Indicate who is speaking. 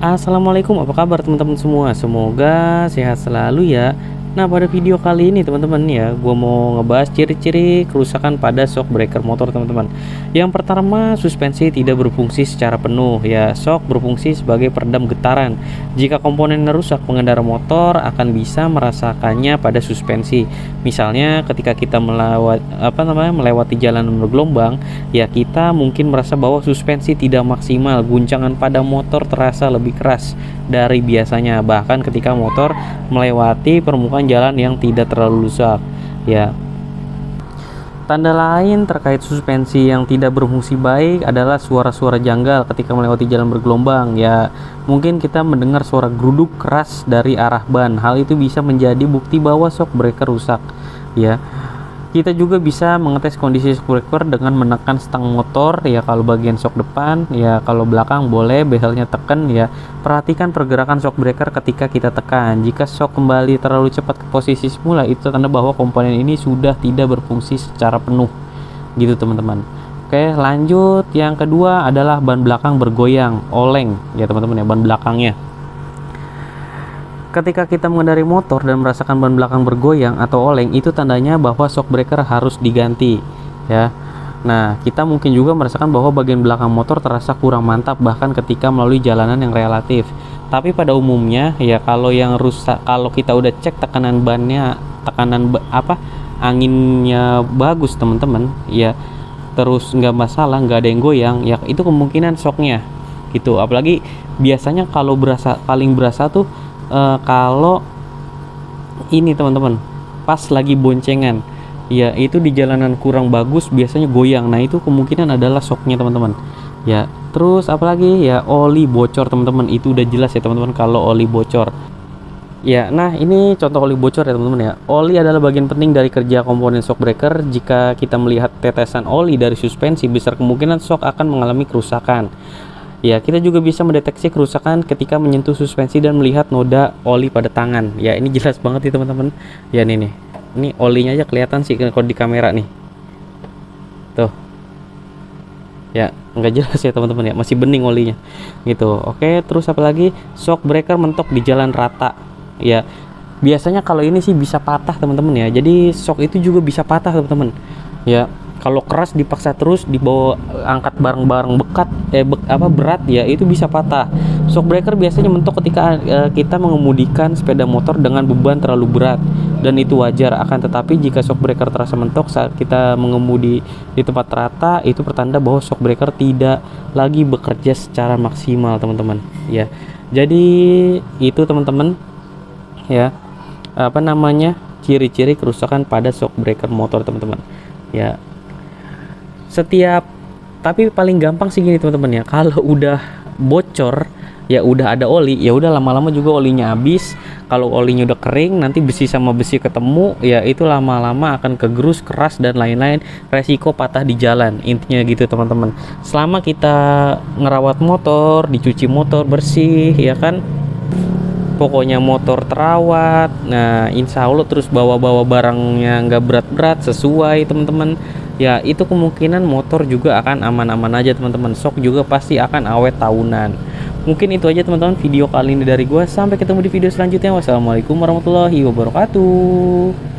Speaker 1: Assalamualaikum, apa kabar teman-teman semua? Semoga sehat selalu ya. Nah, pada video kali ini teman-teman ya, gue mau ngebahas ciri-ciri kerusakan pada shock breaker motor teman-teman. Yang pertama, suspensi tidak berfungsi secara penuh ya. Shock berfungsi sebagai peredam getaran. Jika komponen rusak, pengendara motor akan bisa merasakannya pada suspensi. Misalnya ketika kita melewati jalan bergelombang, ya kita mungkin merasa bahwa suspensi tidak maksimal, guncangan pada motor terasa lebih keras dari biasanya, bahkan ketika motor melewati permukaan jalan yang tidak terlalu rusak ya. Tanda lain terkait suspensi yang tidak berfungsi baik adalah suara-suara janggal ketika melewati jalan bergelombang ya. Mungkin kita mendengar suara geruduk keras dari arah ban. Hal itu bisa menjadi bukti bahwa shock breaker rusak ya. Kita juga bisa mengetes kondisi shock breaker dengan menekan stang motor ya, kalau bagian shock depan ya, kalau belakang boleh bezelnya tekan ya. Perhatikan pergerakan shock breaker ketika kita tekan. Jika shock kembali terlalu cepat ke posisi semula, itu tanda bahwa komponen ini sudah tidak berfungsi secara penuh gitu teman-teman. Oke, lanjut. Yang kedua adalah ban belakang bergoyang, oleng ya teman-teman ya, ban belakangnya. Ketika kita mengendarai motor dan merasakan ban belakang bergoyang atau oleng, itu tandanya bahwa shock breaker harus diganti ya. Nah, kita mungkin juga merasakan bahwa bagian belakang motor terasa kurang mantap bahkan ketika melalui jalanan yang relatif. Tapi pada umumnya ya, kalau yang rusak, kalau kita udah cek tekanan bannya, anginnya bagus teman-teman ya, terus nggak masalah, nggak ada yang goyang ya, itu kemungkinan shocknya gitu. Apalagi biasanya kalau paling berasa tuh kalau ini teman-teman, pas lagi boncengan ya, itu di jalanan kurang bagus biasanya goyang. Nah, itu kemungkinan adalah shocknya teman-teman ya. Terus apalagi ya, oli bocor teman-teman, itu udah jelas ya teman-teman kalau oli bocor ya. Nah, ini contoh oli bocor ya teman-teman ya. Oli adalah bagian penting dari kerja komponen shock breaker. Jika kita melihat tetesan oli dari suspensi, besar kemungkinan shock akan mengalami kerusakan ya. Kita juga bisa mendeteksi kerusakan ketika menyentuh suspensi dan melihat noda oli pada tangan ya. Ini jelas banget nih teman-teman ya. Nih ini olinya aja kelihatan sih kalau di kamera nih tuh ya, nggak jelas ya teman-teman ya, masih bening olinya gitu. Oke, terus apalagi, shock breaker mentok di jalan rata ya. Biasanya kalau ini sih bisa patah teman-teman ya, jadi shock itu juga bisa patah teman-teman ya. Kalau keras dipaksa terus dibawa, angkat bareng-bareng berat ya, itu bisa patah. Shock breaker biasanya mentok ketika kita mengemudikan sepeda motor dengan beban terlalu berat, dan itu wajar. Akan tetapi jika shock breaker terasa mentok saat kita mengemudi di tempat rata, itu pertanda bahwa shock breaker tidak lagi bekerja secara maksimal teman-teman ya. Jadi itu teman-teman ya, ciri-ciri kerusakan pada shock breaker motor teman-teman ya. Tapi paling gampang sih gini teman-teman ya, kalau udah bocor ya, udah ada oli ya, udah lama-lama juga olinya habis. Kalau olinya udah kering, nanti besi sama besi ketemu ya, itu lama-lama akan kegerus, keras dan lain-lain, resiko patah di jalan. Intinya gitu teman-teman. Selama kita ngerawat motor, dicuci motor bersih ya kan, pokoknya motor terawat, nah insya Allah, terus bawa-bawa barangnya nggak berat-berat, sesuai teman-teman ya, itu kemungkinan motor juga akan aman-aman aja teman-teman. Shock juga pasti akan awet tahunan. Mungkin itu aja teman-teman video kali ini dari gua. Sampai ketemu di video selanjutnya. Wassalamualaikum warahmatullahi wabarakatuh.